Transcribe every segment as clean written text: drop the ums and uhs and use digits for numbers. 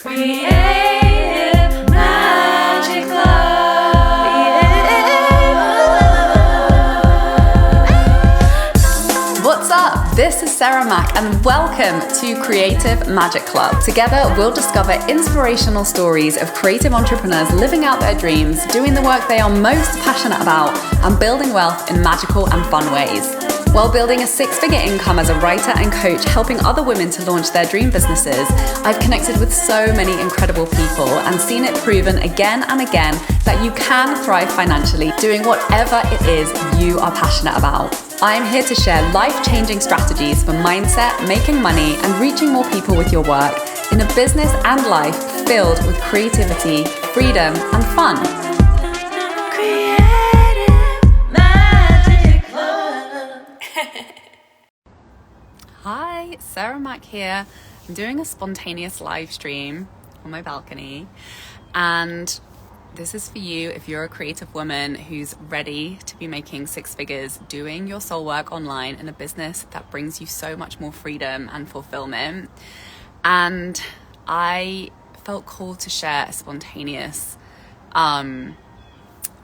Creative Magic Club. What's up? This is Sarah Mack and welcome to Creative Magic Club. Together we'll discover inspirational stories of creative entrepreneurs living out their dreams, doing the work they are most passionate about, and building wealth in magical and fun ways. While building a six-figure income as a writer and coach, helping other women to launch their dream businesses, I've connected with so many incredible people and seen it proven again and again that you can thrive financially doing whatever it is you are passionate about. I'm here to share life-changing strategies for mindset, making money, and reaching more people with your work in a business and life filled with creativity, freedom, and fun. Hi, Sarah Mack here. I'm doing a spontaneous live stream on my balcony, and this is for you if you're a creative woman who's ready to be making six figures, doing your soul work online in a business that brings you so much more freedom and fulfillment. And I felt called to share a spontaneous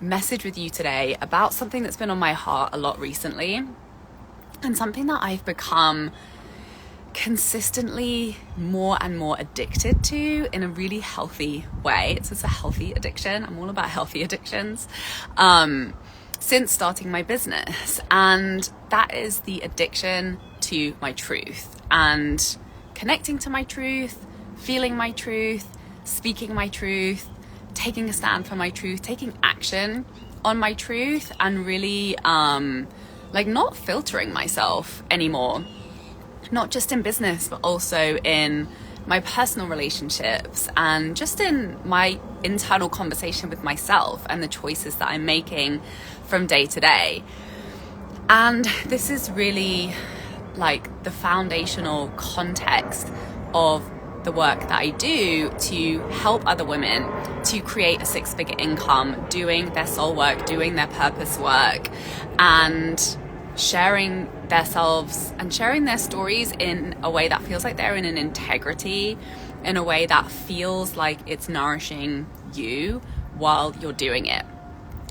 message with you today about something that's been on my heart a lot recently, and something that I've become consistently more and more addicted to in a really healthy way. It's a healthy addiction. I'm all about healthy addictions since starting my business. And that is the addiction to my truth and connecting to my truth, feeling my truth, speaking my truth, taking a stand for my truth, taking action on my truth, and really not filtering myself anymore, not just in business, but also in my personal relationships and just in my internal conversation with myself and the choices that I'm making from day to day. And this is really like the foundational context of the work that I do to help other women to create a six-figure income, doing their soul work, doing their purpose work, and sharing themselves and sharing their stories in a way that feels like they're in an integrity, in a way that feels like it's nourishing you while you're doing it.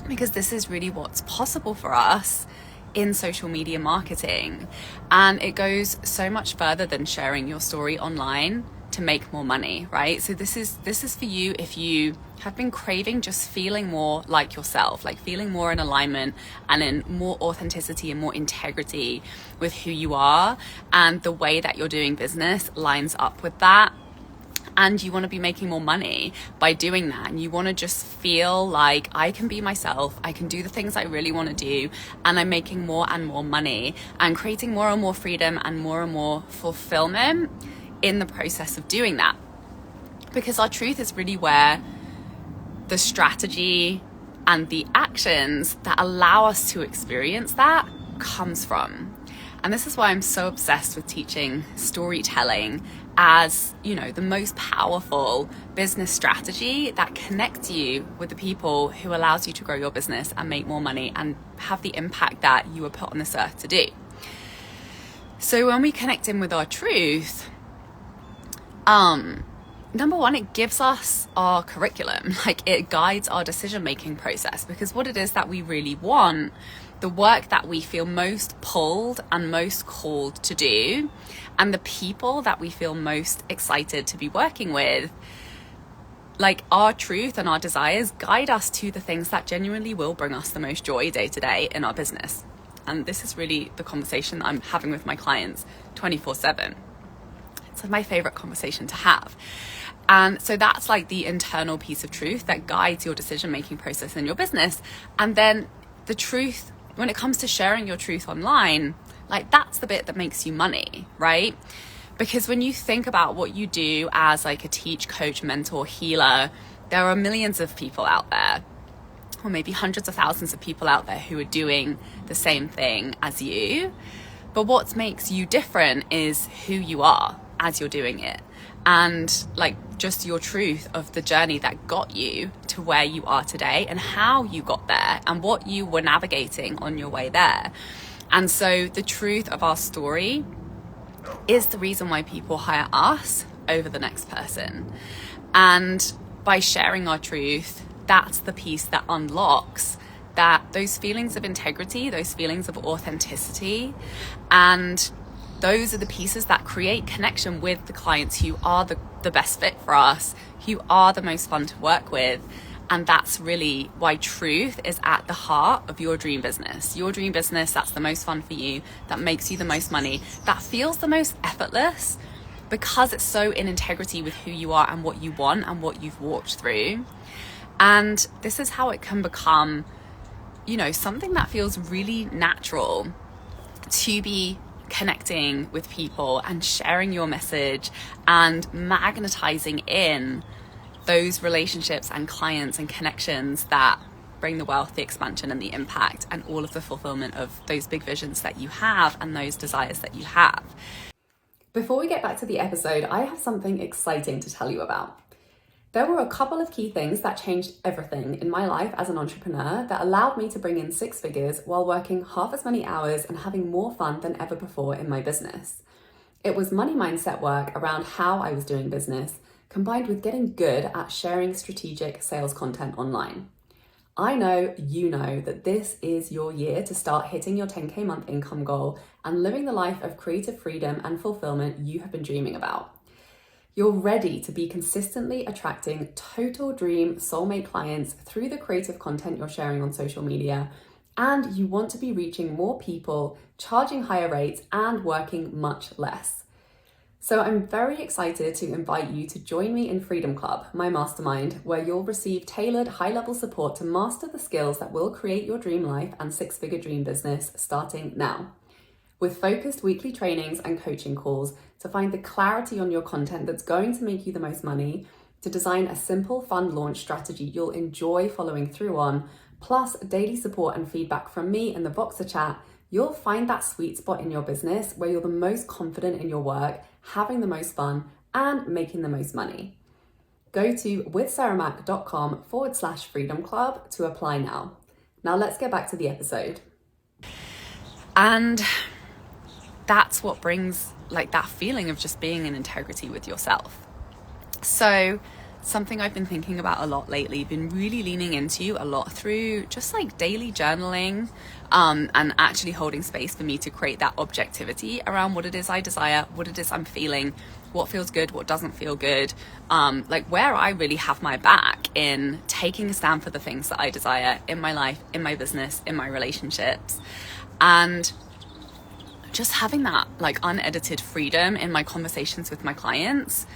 Because this is really what's possible for us in social media marketing. And it goes so much further than sharing your story online to make more money, right? So this is for you if you have been craving just feeling more like yourself, like feeling more in alignment and in more authenticity and more integrity with who you are, and the way that you're doing business lines up with that. And you want to be making more money by doing that. And you want to just feel like I can be myself, I can do the things I really want to do, and I'm making more and more money and creating more and more freedom and more fulfillment in the process of doing that. Because our truth is really where the strategy and the actions that allow us to experience that comes from. And this is why I'm so obsessed with teaching storytelling as, the most powerful business strategy that connects you with the people who allows you to grow your business and make more money and have the impact that you were put on this earth to do. So when we connect in with our truth, number one, it gives us our curriculum, it guides our decision-making process, because what it is that we really want, the work that we feel most pulled and most called to do, and the people that we feel most excited to be working with, our truth and our desires guide us to the things that genuinely will bring us the most joy day to day in our business. And this is really the conversation that I'm having with my clients 24/7. It's my favorite conversation to have. And so that's the internal piece of truth that guides your decision-making process in your business. And then the truth, when it comes to sharing your truth online, that's the bit that makes you money, right? Because when you think about what you do as a teach, coach, mentor, healer, there are millions of people out there, or maybe hundreds of thousands of people out there who are doing the same thing as you. But what makes you different is who you are as you're doing it, and just your truth of the journey that got you to where you are today, and how you got there, and what you were navigating on your way there. And so the truth of our story is the reason why people hire us over the next person. And by sharing our truth, that's the piece that unlocks those feelings of integrity, those feelings of authenticity. And those are the pieces that create connection with the clients who are the best fit for us, who are the most fun to work with. And that's really why truth is at the heart of your dream business. Your dream business that's the most fun for you, that makes you the most money, that feels the most effortless, because it's so in integrity with who you are and what you want and what you've walked through. And this is how it can become, something that feels really natural to be connecting with people and sharing your message and magnetizing in those relationships and clients and connections that bring the wealth, the expansion and the impact and all of the fulfillment of those big visions that you have and those desires that you have. Before we get back to the episode, I have something exciting to tell you about. There were a couple of key things that changed everything in my life as an entrepreneur that allowed me to bring in 6 figures while working half as many hours and having more fun than ever before in my business. It was money mindset work around how I was doing business, combined with getting good at sharing strategic sales content online. I know you know that this is your year to start hitting your 10K month income goal and living the life of creative freedom and fulfillment you have been dreaming about. You're ready to be consistently attracting total dream soulmate clients through the creative content you're sharing on social media, and you want to be reaching more people, charging higher rates, and working much less. So I'm very excited to invite you to join me in Freedom Club, my mastermind, where you'll receive tailored high-level support to master the skills that will create your dream life and 6-figure dream business starting now. With focused weekly trainings and coaching calls to find the clarity on your content that's going to make you the most money, to design a simple, fun launch strategy you'll enjoy following through on, plus daily support and feedback from me in the Voxer chat, you'll find that sweet spot in your business where you're the most confident in your work, having the most fun, and making the most money. Go to withsarahmac.com/freedom club to apply now. Now let's get back to the episode. And that's what brings that feeling of just being in integrity with yourself. So something I've been thinking about a lot lately, been really leaning into a lot through just daily journaling, and actually holding space for me to create that objectivity around what it is I desire, what it is I'm feeling, what feels good, what doesn't feel good, where I really have my back in taking a stand for the things that I desire in my life, in my business, in my relationships. And just having that unedited freedom in my conversations with my clients,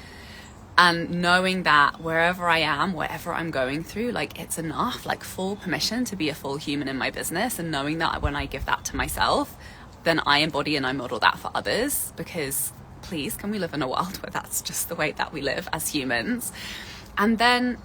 and knowing that wherever I am, whatever I'm going through, it's enough, full permission to be a full human in my business, and knowing that when I give that to myself, then I embody and I model that for others, because please, can we live in a world where that's just the way that we live as humans? And then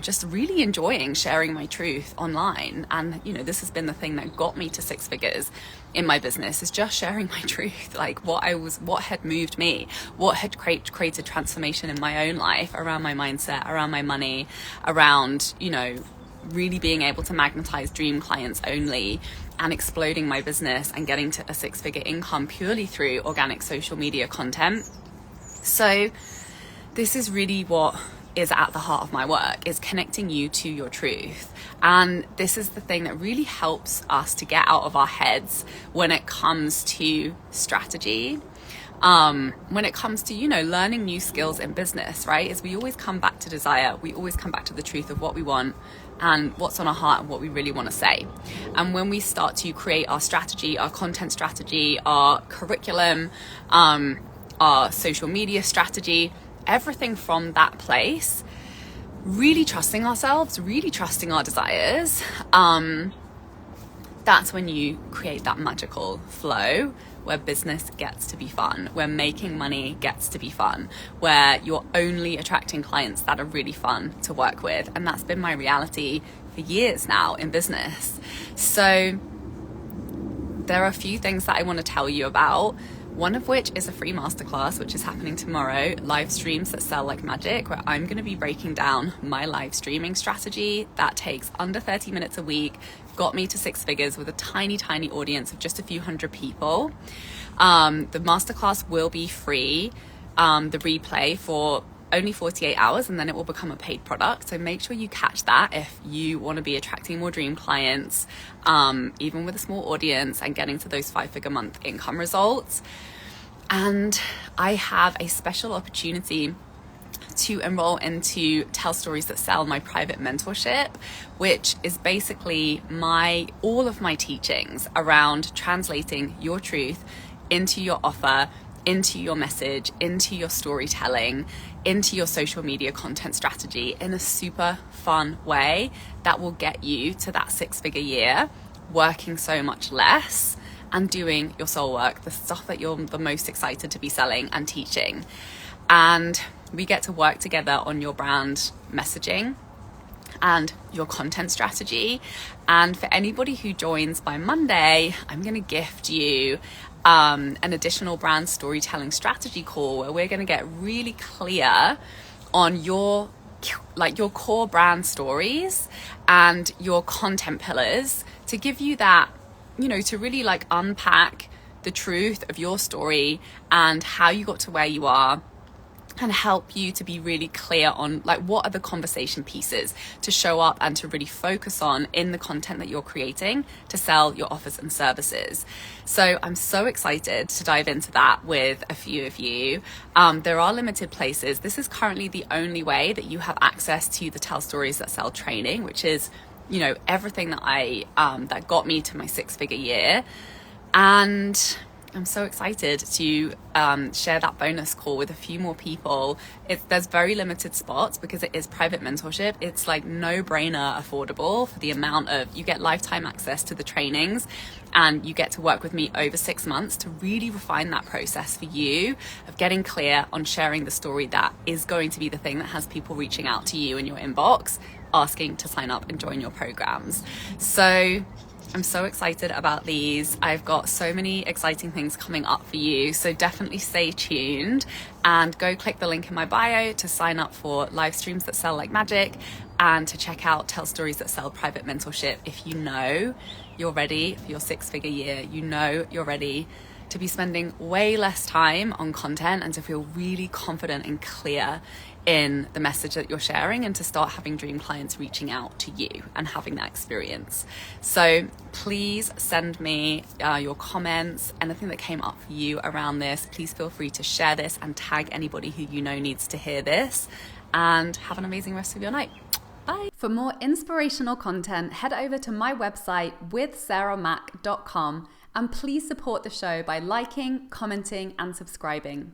just really enjoying sharing my truth online. And, this has been the thing that got me to 6 figures in my business, is just sharing my truth, what had moved me, what had created transformation in my own life around my mindset, around my money, around, really being able to magnetize dream clients only, and exploding my business and getting to a 6-figure income purely through organic social media content. So this is really what is at the heart of my work, is connecting you to your truth. And this is the thing that really helps us to get out of our heads when it comes to strategy, when it comes to, learning new skills in business, right? Is we always come back to desire. We always come back to the truth of what we want and what's on our heart and what we really want to say. And when we start to create our strategy, our content strategy, our curriculum, our social media strategy, everything from that place, really trusting ourselves, really trusting our desires, that's when you create that magical flow where business gets to be fun, where making money gets to be fun, where you're only attracting clients that are really fun to work with. And that's been my reality for years now in business. So there are a few things that I want to tell you about. One of which is a free masterclass, which is happening tomorrow, live streams that sell like magic, where I'm going to be breaking down my live streaming strategy that takes under 30 minutes a week, got me to 6 figures with a tiny, tiny audience of just a few hundred people. The masterclass will be free. The replay for only 48 hours and then it will become a paid product. So make sure you catch that if you want to be attracting more dream clients, even with a small audience, and getting to those 5-figure month income results. And I have a special opportunity to enroll into Tell Stories That Sell, my private mentorship, which is basically all of my teachings around translating your truth into your offer, into your message, into your storytelling, into your social media content strategy in a super fun way that will get you to that 6-figure year, working so much less and doing your soul work, the stuff that you're the most excited to be selling and teaching. And we get to work together on your brand messaging and your content strategy. And for anybody who joins by Monday, I'm going to gift you an additional brand storytelling strategy call where we're going to get really clear on your core brand stories and your content pillars, to give you that, to really unpack the truth of your story and how you got to where you are, and help you to be really clear on what are the conversation pieces to show up and to really focus on in the content that you're creating to sell your offers and services. So I'm so excited to dive into that with a few of you. There are limited places. This is currently the only way that you have access to the Tell Stories That Sell training, which is, everything that that got me to my 6-figure year. And I'm so excited to share that bonus call with a few more people. There's very limited spots because it is private mentorship. It's no-brainer affordable for the amount of, you get lifetime access to the trainings, and you get to work with me over 6 months to really refine that process for you of getting clear on sharing the story that is going to be the thing that has people reaching out to you in your inbox, asking to sign up and join your programs. So I'm so excited about these. I've got so many exciting things coming up for you. So definitely stay tuned and go click the link in my bio to sign up for live streams that sell like magic, and to check out Tell Stories That Sell private mentorship if you're ready for your 6-figure year. You're ready to be spending way less time on content and to feel really confident and clear in the message that you're sharing, and to start having dream clients reaching out to you and having that experience. So please send me your comments, anything that came up for you around this. Please feel free to share this and tag anybody who needs to hear this, and have an amazing rest of your night. Bye. For more inspirational content, head over to my website withsarahmac.com, and please support the show by liking, commenting, and subscribing.